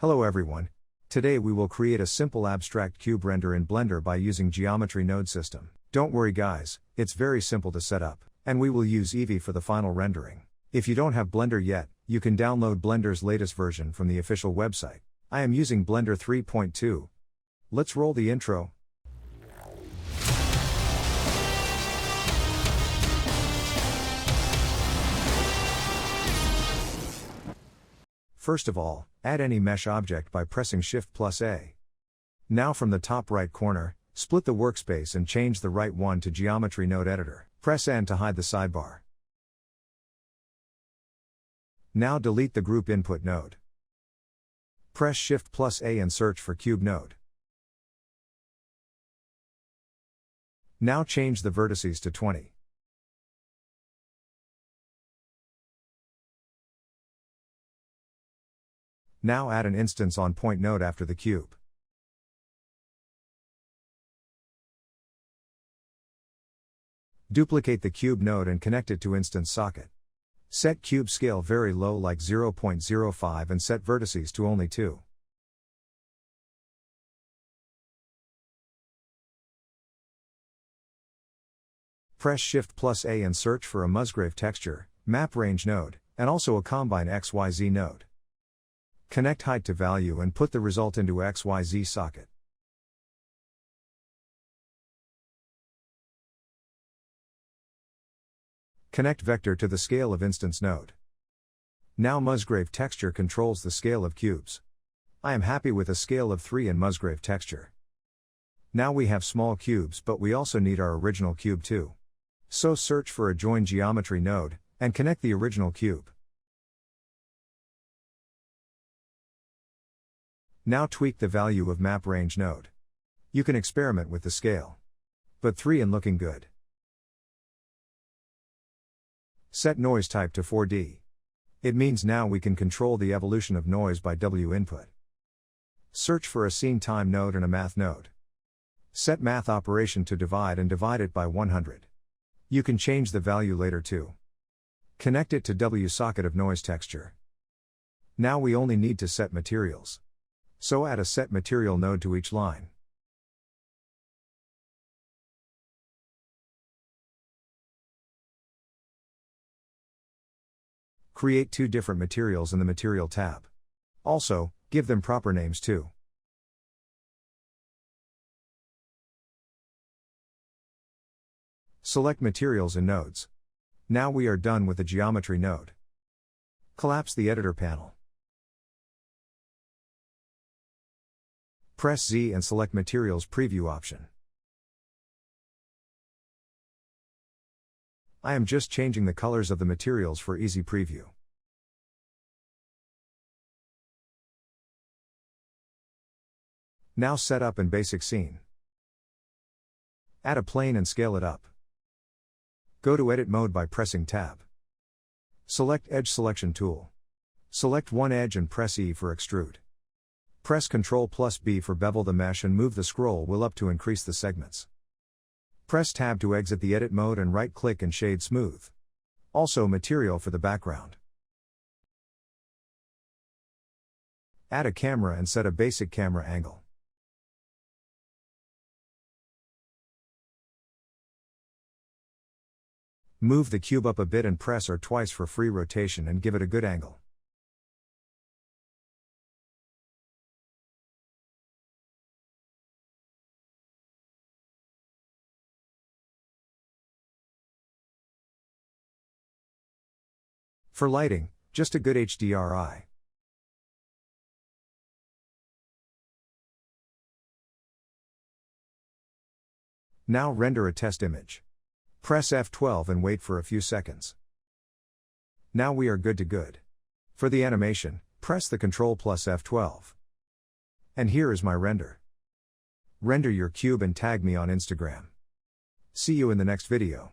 Hello everyone. Today we will create a simple abstract cube render in Blender by using Geometry Node system. Don't worry guys, it's very simple to set up, and we will use Eevee for the final rendering. If you don't have Blender yet, you can download Blender's latest version from the official website. I am using Blender 3.2. Let's roll the intro. First of all, add any mesh object by pressing Shift+A. Now from the top right corner, split the workspace and change the right one to Geometry Node Editor. Press N to hide the sidebar. Now delete the Group Input node. Press Shift+A and search for Cube node. Now change the vertices to 20. Now add an instance on point node after the cube. Duplicate the cube node and connect it to instance socket. Set cube scale very low like 0.05 and set vertices to only 2. Press Shift+A and search for a Musgrave texture, map range node, and also a combine XYZ node. Connect height to value and put the result into XYZ socket. Connect vector to the scale of instance node. Now Musgrave texture controls the scale of cubes. I am happy with a scale of 3 in Musgrave texture. Now we have small cubes, but we also need our original cube too. So search for a join geometry node, and connect the original cube. Now tweak the value of map range node. You can experiment with the scale. But 3 and looking good. Set noise type to 4D. It means now we can control the evolution of noise by W input. Search for a scene time node and a math node. Set math operation to divide and divide it by 100. You can change the value later too. Connect it to W socket of noise texture. Now we only need to set materials. So add a set material node to each line. Create 2 different materials in the Material tab. Also, give them proper names too. Select materials and nodes. Now we are done with the geometry node. Collapse the editor panel. Press Z and select Materials Preview option. I am just changing the colors of the materials for easy preview. Now set up in basic scene. Add a plane and scale it up. Go to Edit mode by pressing Tab. Select Edge Selection tool. Select one edge and press E for Extrude. Press Ctrl+B for bevel the mesh and move the scroll wheel up to increase the segments. Press Tab to exit the edit mode and right-click and shade smooth. Also material for the background. Add a camera and set a basic camera angle. Move the cube up a bit and press R twice for free rotation and give it a good angle. For lighting, just a good HDRI. Now render a test image. Press F12 and wait for a few seconds. Now we are good to good. For the animation, press the Ctrl plus F12. And here is my render. Render your cube and tag me on Instagram. See you in the next video.